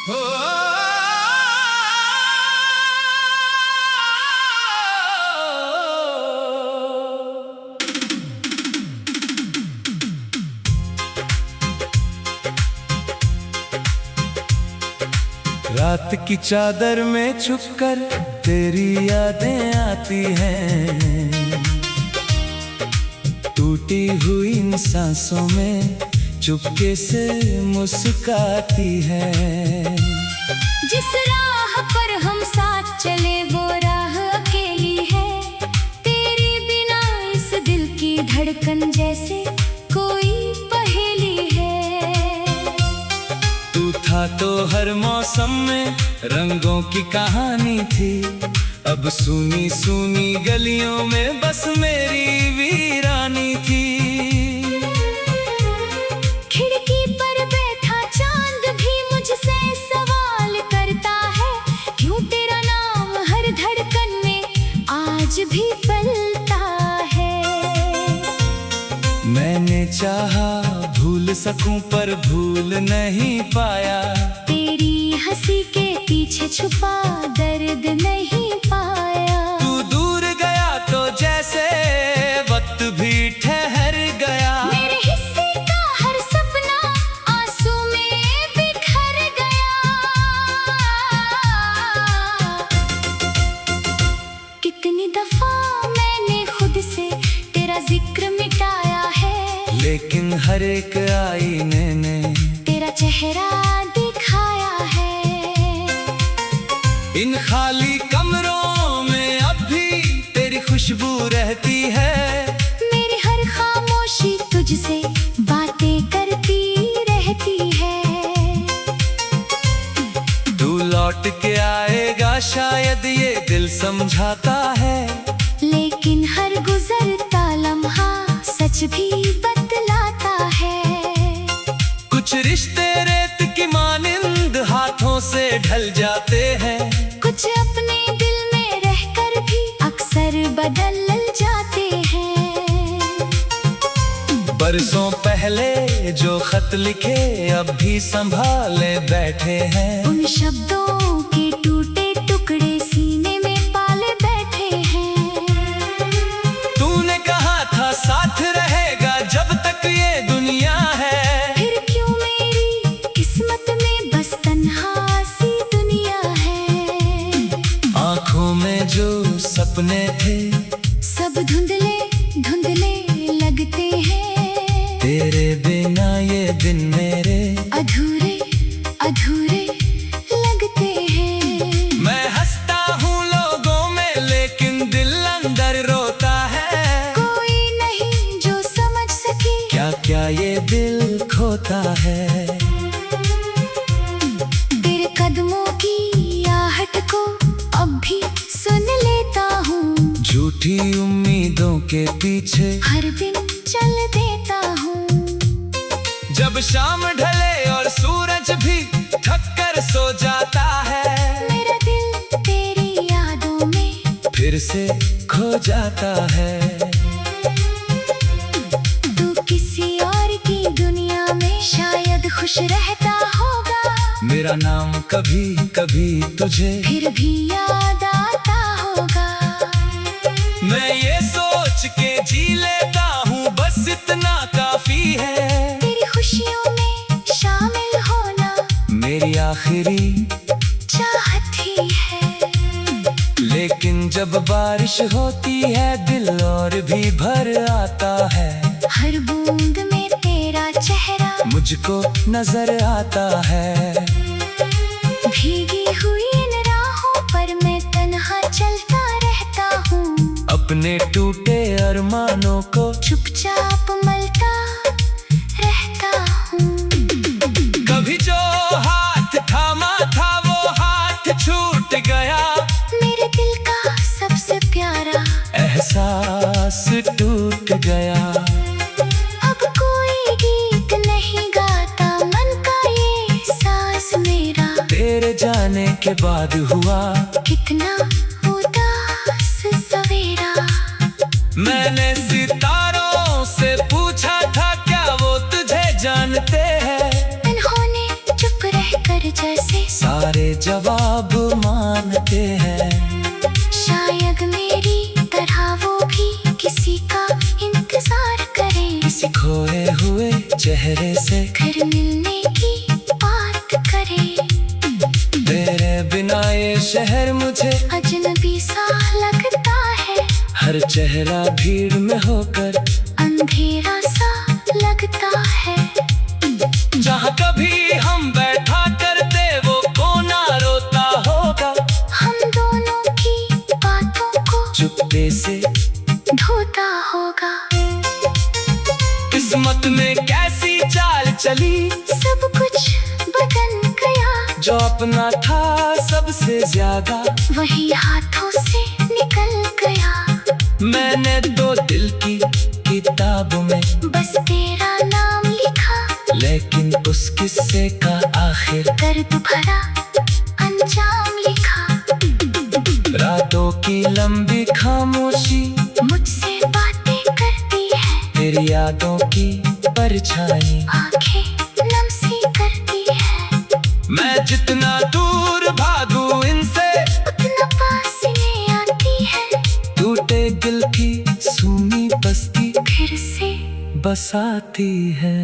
रात की चादर में छुपकर तेरी यादें आती हैं, टूटी हुई इन सांसों में चुपके से मुस्कुराती है। जिस राह पर हम साथ चले वो राह अकेली है, तेरे बिना इस दिल की धड़कन जैसे कोई पहेली है। तू था तो हर मौसम में रंगों की कहानी थी, अब सुनी सुनी गलियों में बस मेरी वीरानी थी। खिड़की पर बैठा चांद भी मुझसे सवाल करता है, क्यों तेरा नाम हर धड़कन में आज भी पलता है। मैंने चाहा भूल सकूं पर भूल नहीं पाया, तेरी हंसी के पीछे छुपा दर्द नहीं पाया। तू दूर गया तो जैसे वक्त भी ठहर गया, मेरे हिस्से का हर सपना आंसू में बिखर गया। कितनी दफा मैंने खुद से तेरा जिक्र मिटाया है, लेकिन हर एक आईने ने तेरा चेहरा दिखाया है। इन खाली कमरों में अब भी तेरी खुशबू रहती है, मेरी हर खामोशी तुझसे बातें करती रहती है। तू लौट के आएगा शायद ये दिल समझाता है, लेकिन हर गुजरता लम्हा सच भी बतलाता है। कुछ रिश्ते रेत की मानिंद हाथों से ढल जाते हैं, कुछ अपने दिल में रहकर भी अक्सर बदल जाते हैं। बरसों पहले जो खत लिखे अब भी संभाले बैठे हैं, उन शब्दों के टूटे टुकड़े सीने में पाले बैठे हैं। तूने कहा था साथ रहेगा जब तक ये दुनिया है, फिर क्यों मेरी किस्मत में बस तन्हा सी दुनिया है। आँखों में जो सपने थे सब धुंधले धुंधले लगते हैं, तेरे बिना ये दिन मेरे अधूरे अधूरे लगते हैं। मैं हंसता हूँ लोगों में लेकिन दिल अंदर रोता है, कोई नहीं जो समझ सके क्या क्या ये दिल खोता है। तेरे कदमों की आहट को अब भी सुन लेता हूँ, झूठी उम्मीदों के पीछे हर दिन चल देता हूँ। जब शाम ढले और सूरज भी थक कर सो जाता है, मेरा दिल तेरी यादों में फिर से खो जाता है। तू किसी और की दुनिया में शायद खुश रहता होगा, मेरा नाम कभी कभी तुझे फिर भी याद आता होगा। मैं ये सोच के जी लेता हूँ बस इतना काफी है, तेरी खुशियों में शामिल होना मेरी आखिरी चाहत ही है। लेकिन जब बारिश होती है दिल और भी भर आता है, हर बूंद में तेरा चेहरा मुझको नजर आता है। भीगी हुई इन राहों पर मैं तन्हा चलता रहता हूँ, अपने टूटे अरमानों को चुपचाप मलता रहता हूँ। कभी जो हाथ थामा था वो हाथ छूट गया, मेरे दिल का सबसे प्यारा एहसास टूट गया। अब कोई गीत नहीं गाता मन का ये सांस मेरा, तेरे जाने के बाद हुआ कितना उदास सवेरा। मैंने सितारों से पूछा था क्या वो तुझे जानते हैं, उन्होंने चुप रहकर जैसे जवाब मानते हैं। शायद मेरी तरह वो भी किसी का इंतजार करे, किसी खोए हुए चेहरे से फिर मिलने की बात करे। तेरे बिना ये शहर मुझे अजनबी सा लगता है, हर चेहरा भीड़ में होकर अंधेरा सा लगता है। जहाँ कभी हम बैठा करते वो कोना रोता होगा, हम दोनों की बातों को चुप्पे से ढोता होगा। किस्मत में कैसी चाल चली, सब कुछ बदल गया, जो अपना था सबसे ज्यादा वही हाथों से निकल गया। मैंने तो दिल की किताब में बस तेरा नाम लिखा, लेकिन उस किस्से का आखिर दर्द भरा अंजाम लिखा। रातों की लंबी खामोशी मुझसे बातें करती है, तेरी यादों की परछाई आंखें नम सी करती है। मैं जितना दूर भागूं इनसे उतना पास में आती है, टूटे दिल की सूनी बस्ती फिर से बसाती है।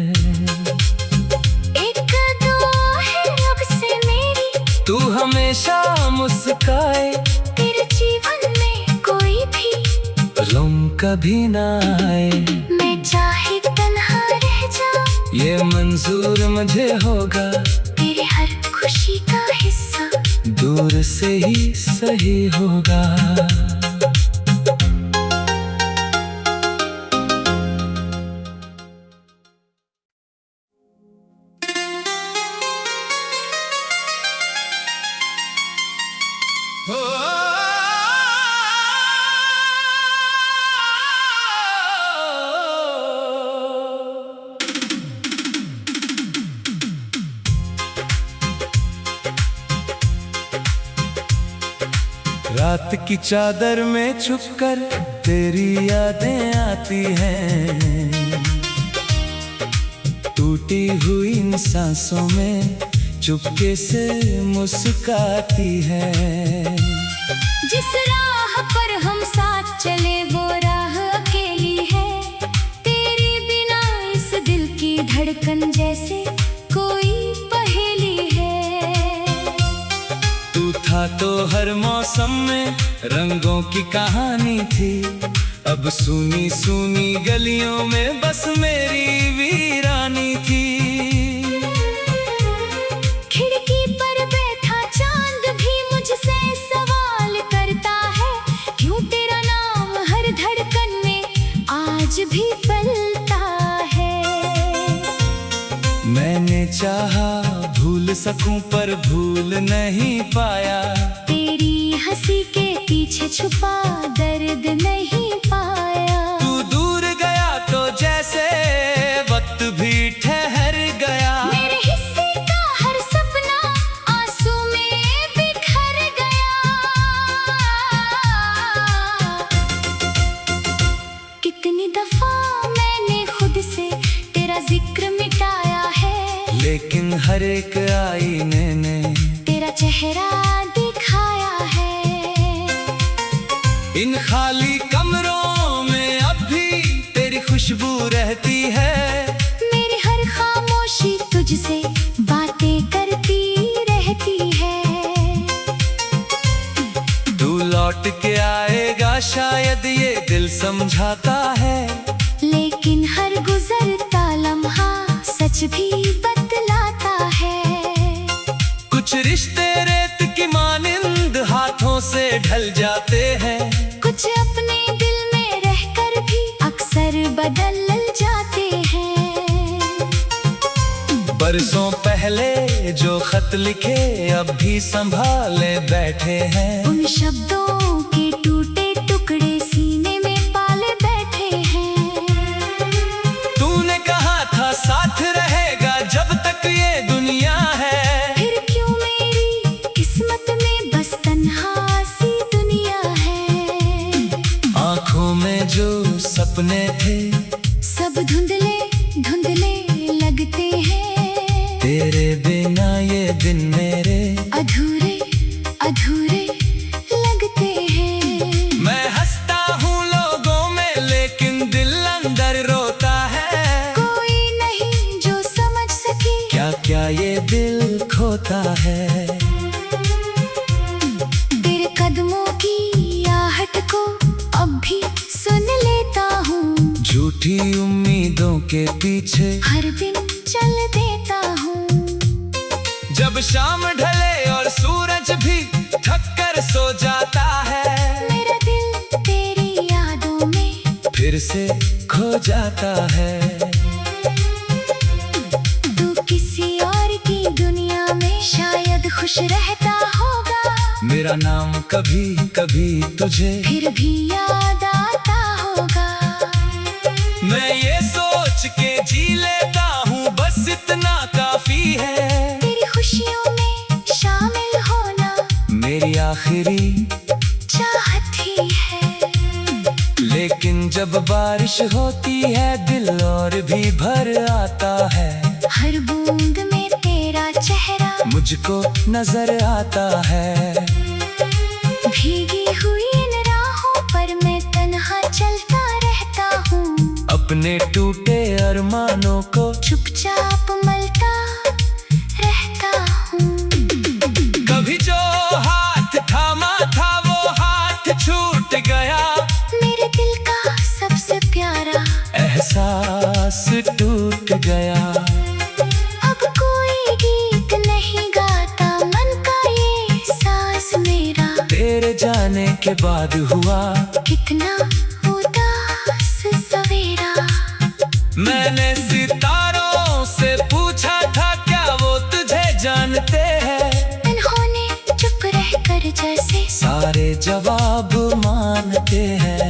एक दुआ है रब से मेरी, तू हमेशा मुस्काए, तेरे जीवन में कोई भी गम कभी ना आए। मैं चाहे तन्हा रह जाऊं, ये मंजूर मुझे होगा, तेरे हर खुशी का हिस्सा दूर से ही सही होगा। रात की चादर में छुपकर तेरी यादें आती हैं, टूटी हुई इन सांसों में चुपके से मुस्काती हैं। जिस राह पर हम साथ चले वो राह अकेली है, तेरे बिना इस दिल की धड़कन जैसे कोई पहेली है। तू था तो हर मौसम में रंगों की कहानी थी, अब सूनी सूनी गलियों में बस मेरी वीरानी थी। खिड़की पर बैठा चांद भी मुझसे सवाल करता है, क्यों तेरा नाम हर धड़कन में आज भी पलता है। मैंने चाहा भूल सकूं पर भूल नहीं पाया, तेरी हंसी के पीछे छुपा दर्द नहीं पाया। तू दूर गया तो जैसे वक्त भी ठहर गया, मेरे हिस्से का हर सपना आंसू में बिखर गया। कितनी दफा मैंने खुद से तेरा जिक्र मिटाया है, लेकिन हर एक आईने ने तेरा चेहरा दिखाया है। इन खाली कमरों में अब भी तेरी खुशबू रहती है, मेरी हर खामोशी तुझसे बातें करती रहती है। तू लौट के आएगा शायद ये दिल समझाता है, लेकिन हर गुजरता लम्हा सच भी बतलाता है। कुछ रिश्ते रेत की मानिंद हाथों से ढल जाते हैं, कुछ अपने दिल में रहकर भी अक्सर बदल जाते हैं। बरसों पहले जो खत लिखे अब भी संभाले बैठे हैं, उन शब्दों के टूटे टुकड़े सीने में पाले बैठे हैं। तूने कहा था साथ रहेगा जब तक ये दुनिया है, फिर क्यों मेरी किस्मत में बस तन्हा सी दुनिया है। आँखों में जो सपने थे सब धुंधले धुंधले लगते हैं, तेरे बिना ये दिन मेरे अधूरे तेरा ये दिल खोता है। तेरे कदमों की आहट को अब भी सुन लेता हूँ, झूठी उम्मीदों के पीछे हर दिन चल देता हूँ। जब शाम ढले और सूरज भी थक कर सो जाता है, मेरा दिल तेरी यादों में फिर से खो जाता है। तू किसी और की दुनिया में शायद खुश रहता होगा, मेरा नाम कभी कभी तुझे फिर भी याद आता होगा। मैं ये सोच के जी लेता हूँ, बस इतना काफी है। तेरी खुशियों में शामिल होना मेरी आखिरी चाहत ही है। लेकिन जब बारिश होती है दिल और भी भर आता है। हर बूंद में तेरा चेहरा मुझको नजर आता है। भीगी हुई इन राहों पर मैं तन्हा चलता रहता हूँ, अपने टूटे अरमानों को चुपचाप मलता रहता हूँ। कभी जो हाथ थामा था वो हाथ छूट गया, मेरे दिल का सबसे प्यारा एहसास टूट गया। अब कोई गीत नहीं गाता मन का ये सांस मेरा, तेरे जाने के बाद हुआ कितना उदास सवेरा। मैंने सितारों से पूछा था क्या वो तुझे जानते हैं, उन्होंने चुप रहकर जैसे सारे जवाब मानते हैं।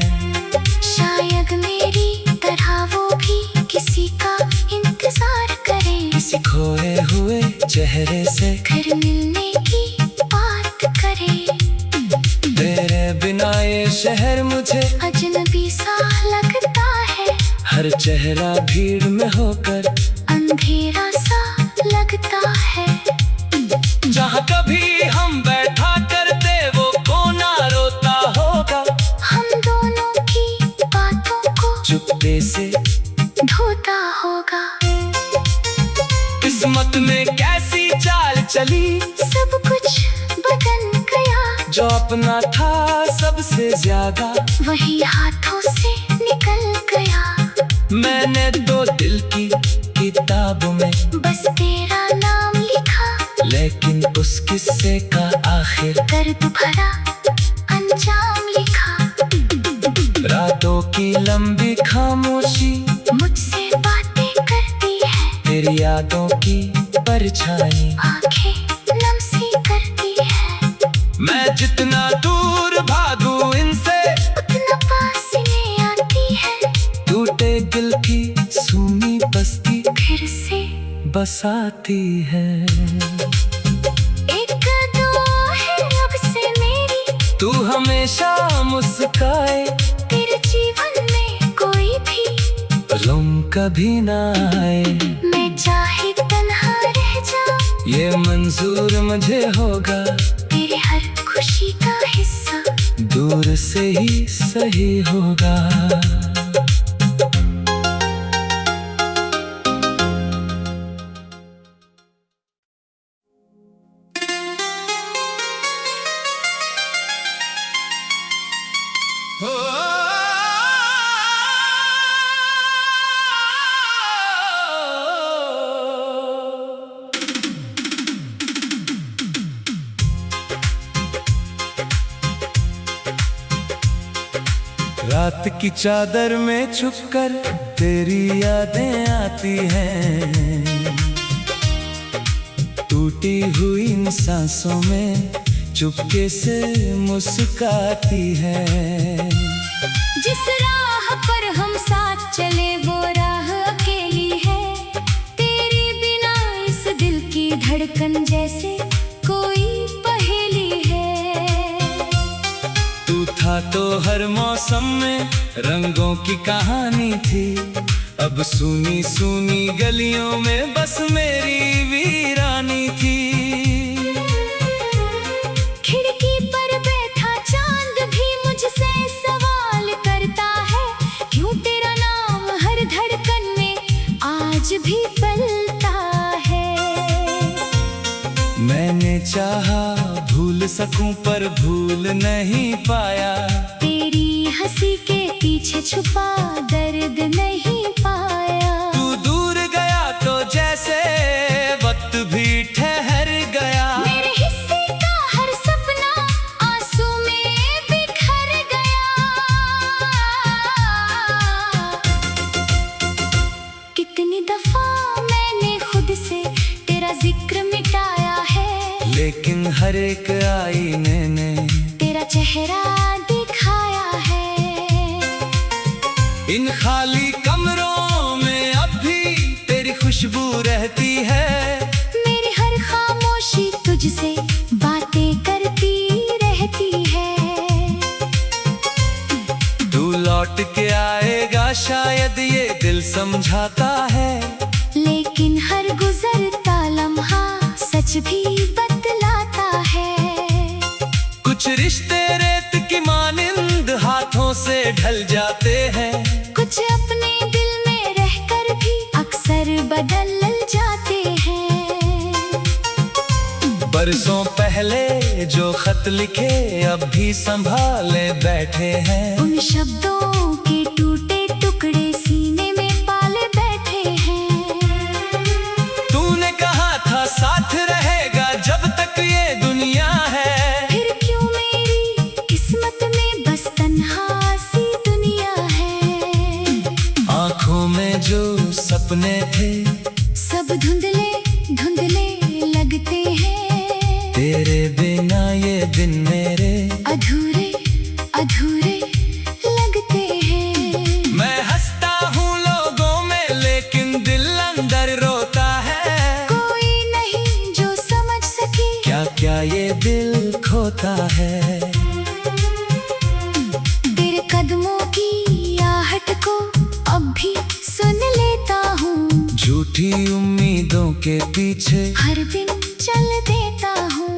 शायद मेरी तरह वो भी किसी का इंतजार करे, किसी खोए हुए चेहरे से फिर मिलने की बात करे। तेरे बिना ये शहर मुझे अजनबी सा लगता है, हर चेहरा भीड़ में होकर अंधेरा सा लगता है। जहाँ कभी हम बैठा करते वो कोना रोता होगा, हम दोनों की बातों को चुप्पे से ढोता होगा। किस्मत में कैसी चाल चली, सब कुछ बदल गया, जो अपना था सबसे ज्यादा वही हाथों से निकल गया। मैंने तो दिल की किताब में बस तेरा नाम लिखा, लेकिन उस किस्से का आखिर दर्द भरा अंजाम लिखा। रातों की लंबी खामोशी मुझसे बातें करती है, तेरी यादों की परछाई आंखें नम सी करती है। मैं जितना दूर भागूं इनसे उतना पास इन्हें आती है, टूटे दिल की सूनी बस्ती फिर से बसाती है। एक दुआ है रब से मेरी, तू हमेशा मुस्काए, तेरे जीवन में कोई भी गम कभी ना आए। मैं चाहे तन्हा रह जाऊं, ये मंजूर मुझे होगा, तेरे हर खुशी का हिस्सा दूर से ही सही होगा। रात की चादर में छुपकर तेरी यादें आती हैं, टूटी हुई इन सांसों में चुपके से मुस्काती है। जिस राह पर हम साथ चले वो राह अकेली है, तेरे बिना इस दिल की धड़कन जैसे कोई पहेली है। तू था तो हर मौसम में रंगों की कहानी थी, अब सूनी सूनी गलियों में बस मेरी वीरानी थी। खिड़की पर बैठा चांद भी मुझसे सवाल करता है, क्यों तेरा नाम हर धड़कन में आज भी पलता है। चाहा भूल सकूं पर भूल नहीं पाया। तेरी हंसी के पीछे छुपा दर्द नहीं पाया। तू दूर गया तो जैसे वक्त भी ठहर गया। मेरे हिस्से का हर सपना आंसू में बिखर गया। कितनी दफा मैंने खुद से तेरा जिक्र मिटाया है, लेकिन हर एक आईने ने तेरा चेहरा दिखाया है। इन खाली कमरों में अब भी तेरी खुशबू रहती है। मेरी हर खामोशी तुझसे बातें करती रहती है। तू लौट के आएगा शायद ये दिल समझाता है, लेकिन हर गुजरता लम्हा सच भी बतलाता है। कुछ रिश्ते रेत की मानिंद हाथों से ढल जाते हैं। कुछ अपने दिल में रहकर भी अक्सर बदल जाते हैं। बरसों पहले जो खत लिखे अब भी संभाले बैठे हैं। उन शब्दों के टूटे टुकड़े सीने में पाले बैठे हैं। तूने कहा था साथ रहेगा जब तक ये दुनिया है। फिर क्यों मेरी किस्मत में बस तन्हा सी दुनिया है। आँखों में जो सपने थे सब धुंधले धुंधले लगते हैं। तेरे बिना ये दिन मेरे अधूरे अधूरे लगते हैं। मैं हंसता हूँ लोगों में लेकिन दिल अंदर रोता है। कोई नहीं जो समझ सके क्या क्या ये दिल खोता है। तेरे कदमों की आहट को अब भी सुन लेता हूँ। झूठी उम्मीदों के पीछे हर दिन चल देता हूँ।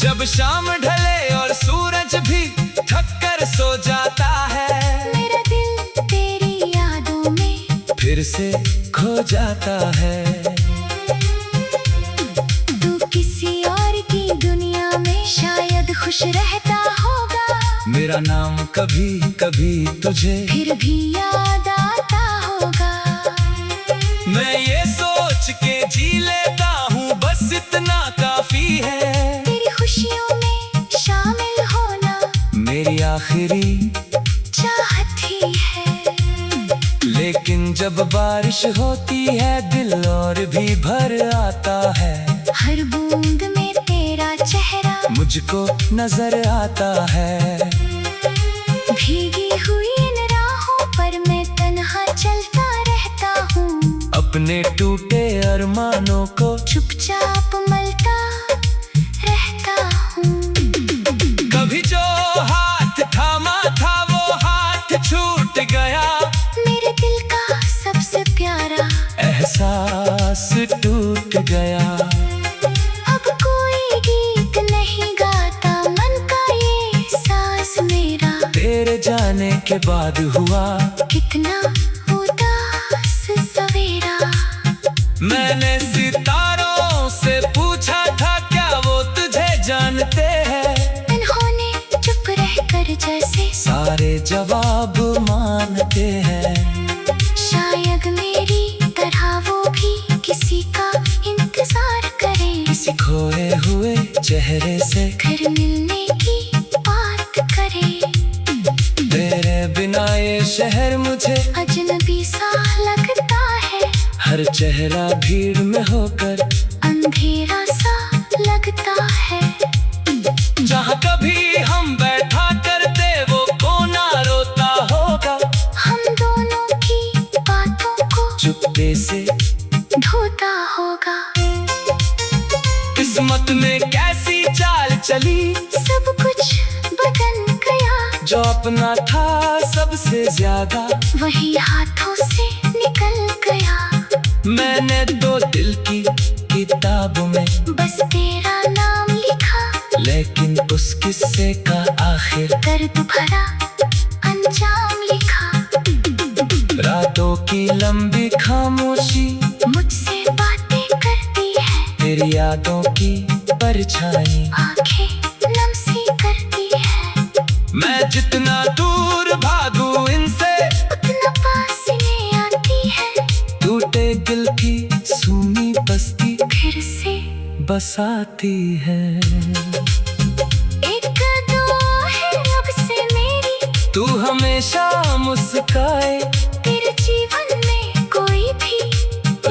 जब शाम ढले और सूरज भी थक कर सो जाता है। मेरा दिल तेरी यादों में फिर से खो जाता है। तू किसी और की दुनिया में शायद खुश रहता होगा। मेरा नाम कभी कभी तुझे फिर भी याद आता होगा। मैं ये सोच के जी लेता हूँ बस इतना काफी है। तेरी खुशियों में शामिल होना मेरी आखिरी चाहत ही है। लेकिन जब बारिश होती है दिल और भी भर आता है। हर बूंद में तेरा चेहरा मुझको नजर आता है। भीगी हुई इन राहों पर मैं तन्हा चलता रहता हूँ। अपने टूटे अरमानों को चुपचाप मलता रहता हूँ। कभी जो हाथ थामा था वो हाथ छूट गया। मेरे दिल का सबसे प्यारा एहसास टूट गया। अब कोई गीत नहीं गाता मन का ये सांस मेरा। तेरे जाने के बाद हुआ कितना उदास सवेरा। मैंने सितारों से पूछा था क्या वो तुझे जानते हैं। इन्होंने चुप रहकर जैसे सारे जवाब मानते हैं। शायद मेरी तरह वो भी किसी का इंतजार करे। किसी खोए हुए चेहरे से फिर मिलने की बात करे। तेरे बिना ये शहर मुझे अजनबी सा लगता है। हर चेहरा भीड़ में होकर अंधेरा सा लगता है। जहाँ कभी हम बैठा करते वो कोना रोता होगा। हम दोनों की बातों को चुप्पे से धोता होगा। किस्मत में कैसी चाल चली सब कुछ बदल गया। जो अपना था सबसे ज्यादा वही हाथों से निकल गया। मैंने तो दिल की किताब में बस तेरा नाम लिखा। लेकिन उस किस्से का आखिर दर्द भरा अंजाम लिखा। रातों की लंबी खामोशी मुझसे बातें करती है। तेरी यादों की परछाई आंखें नम सी करती है। मैं जितना दूर भागूं इनसे उतना पास इन्हें आती है। टूटे दिल की सूनी बस्ती फिर से बसाती है। एक दुआ है रब से मेरी, तू हमेशा मुस्काए, तेरे जीवन में कोई भी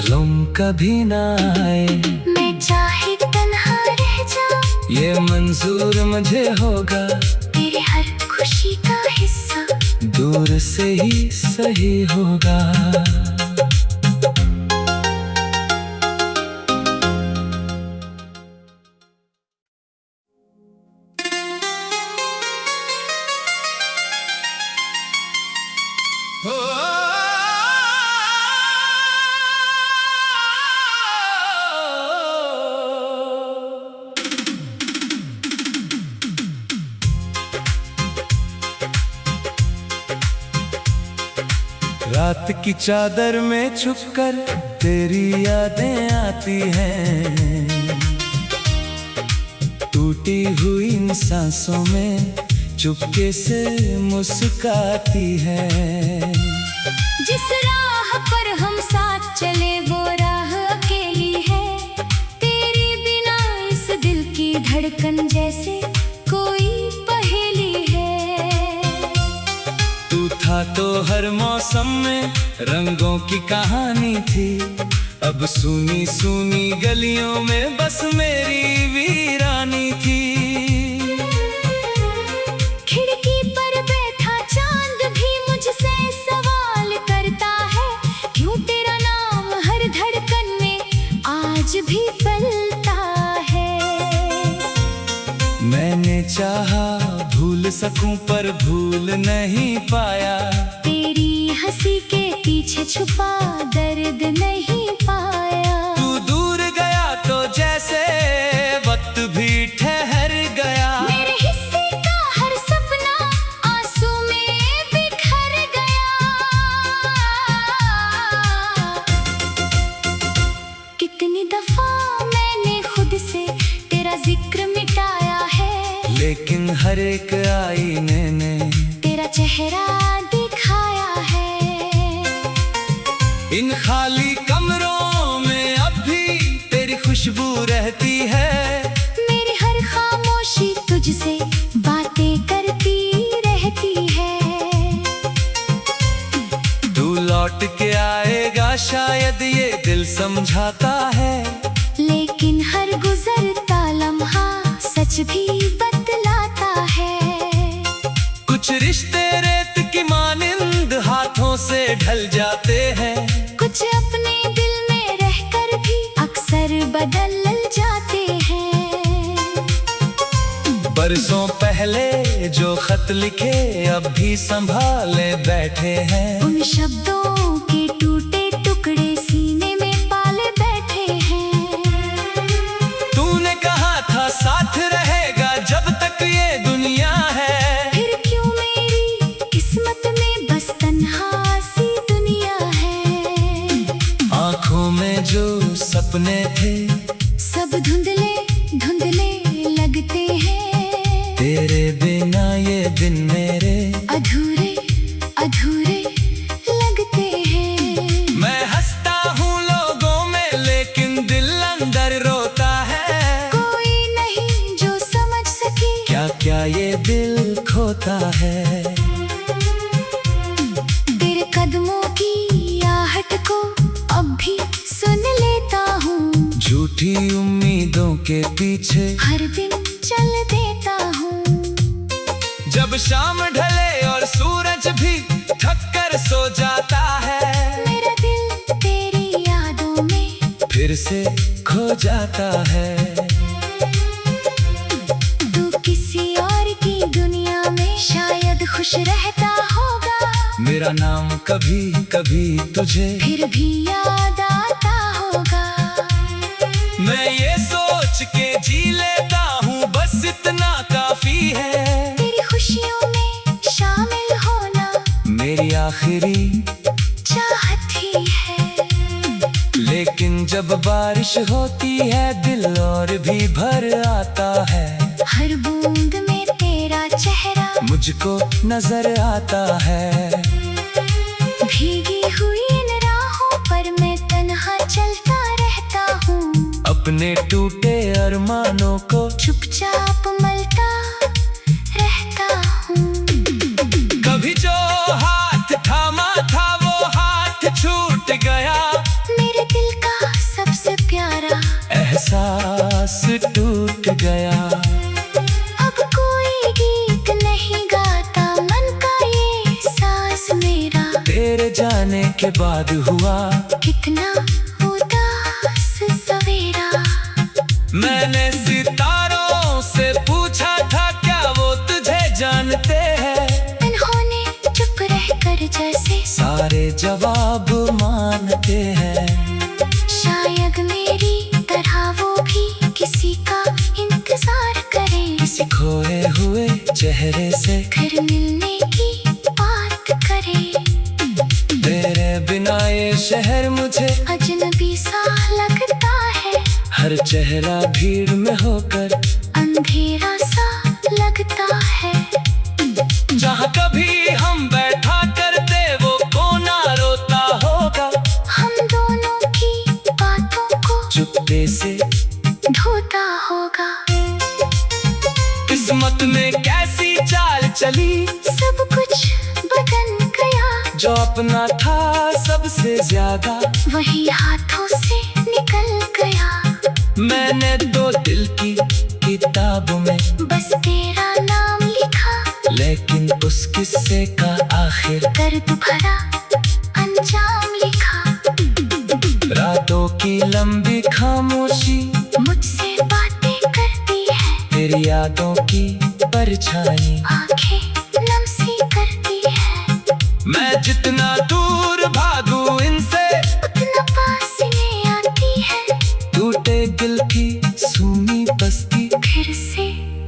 गम कभी ना आए। मैं चाहे तन्हा रह जाऊं, ये मंजूर मुझे होगा, तेरे हर खुशी का हिस्सा दूर से ही सही होगा। रात की चादर में छुपकर तेरी यादें आती हैं, टूटी हुई इन सांसों में चुपके से मुस्काती है। जिस राह पर हम साथ चले वो राह अकेली है, तेरे बिना इस दिल की धड़कन जैसे कोई पहेली है। तू था तो हर मौसम में रंगों की कहानी थी, अब सूनी सूनी गलियों में बस मेरी वीरानी थी। खिड़की पर बैठा चांद भी मुझसे सवाल करता है, क्यों तेरा नाम हर धड़कन में आज भी पलता है। मैंने चाहा भूल सकूं पर भूल नहीं पाया, तेरी हंसी के पीछे छुपा दर्द नहीं पाया। तू दूर गया तो जैसे वक्त भी ठहर गया, मेरे हिस्से का हर सपना आंसू में बिखर गया। कितनी दफा मैंने खुद से तेरा जिक्र मिटाया है, लेकिन हर एक आईने ने तेरा चेहरा दिखाया है। इन खाली कमरों में अब भी तेरी खुशबू रहती है, मेरी हर खामोशी तुझसे बातें करती रहती है। तू लौट के आएगा शायद ये दिल समझाता है, लेकिन हर गुजरता लम्हा सच भी बतलाता है। कुछ रिश्ते रेत की मानिंद हाथों से ढल जाते हैं, कुछ अपने दिल में रहकर भी अक्सर बदल जाते हैं। बरसों पहले जो खत लिखे अब भी संभाले बैठे हैं, उन शब्दों के टूटे टुकड़े सीने में पाले बैठे हैं। तूने कहा था साथ रहेगा जब तक ये दुनिया है, फिर क्यों मेरी किस्मत में बस तन्हा सी दुनिया है। आँखों में जो सपने थे सब धुंधले धुंधले लगते हैं, तेरे बिना ये दिन मेरे अधूरे अधूरे लगते हैं। मैं हंसता हूँ लोगों में लेकिन दिल अंदर रोता है, कोई नहीं जो समझ सके क्या क्या ये दिल खोता है। तेरे कदमों की आहट को अब भी सुन लेता हूँ, झूठी उम्मीदों के पीछे हर दिन चल देता हूँ। जब शाम ढले और सूरज भी थक कर सो जाता है, मेरा दिल तेरी यादों में फिर से खो जाता है। तू किसी और की दुनिया में शायद खुश रहता होगा, मेरा नाम कभी कभी तुझे फिर भी याद आता होगा। मैं ये सोच के जी लेता हूँ बस इतना काफी है, तेरी खुशियों में शामिल होना मेरी आखिरी चाहत ही है। लेकिन जब बारिश होती है दिल और भी भर आता है। हर बूंद में तेरा चेहरा मुझको नजर आता है। भीगी हुई इन राहों पर मैं तन्हा चलता रहता हूँ। अपने टूटे अरमानों को चुपचाप मलता रहता हूँ। कभी जो हाथ थामा था वो हाथ छूट गया। मेरे दिल का सबसे प्यारा एहसास टूट गया। अब कोई गीत नहीं गाता मन का ये सांस मेरा। तेरे जाने के बाद हुआ कितना उदास सवेरा। मैंने सितारों से पूछा था क्या वो तुझे जानते हैं। उन्होंने चुप रहकर जैसे सारे जवाब मानते हैं। शायद मेरी तरह वो भी किसी का इंतजार करे। किसी खोए हुए चेहरे से फिर मिलने की बात करे। तेरे बिना ये शहर मुझे अजनबी सा लगता है। हर चेहरा भीड़ में होकर अंधेरा सा लगता है। जहाँ कभी हम बैठा करते वो कोना रोता होगा। हम दोनों की बातों को चुप्पे से ढोता होगा। किस्मत में कैसी चाल चली सब कुछ बदल गया। जो अपना था सबसे ज्यादा वही हाथों से निकल गया। मैंने तो दिल की किताब में बस तेरा नाम लिखा। लेकिन उस किस्से का आखिर दर्द भरा अंजाम लिखा। रातों की लंबी खामोशी मुझसे बातें करती है। तेरी यादों की परछाई आंखें नम सी करती है। मैं जितना दूर भागूं इनसे उतना पास इन्हें आती है। टूटे दिल की सूनी बस्ती फिर से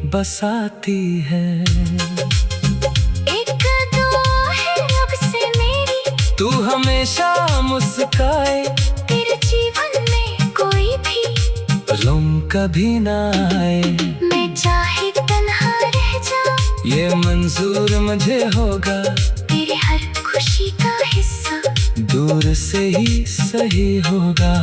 बसाती है। एक दुआ है रब से मेरी तू हमेशा मुस्काए। तेरे जीवन में कोई भी गम कभी ना आए। मैं चाहे तन्हा रह जाऊं। ये मंजूर मुझे होगा। तेरे हर खुशी का हिस्सा दूर से ही सही होगा।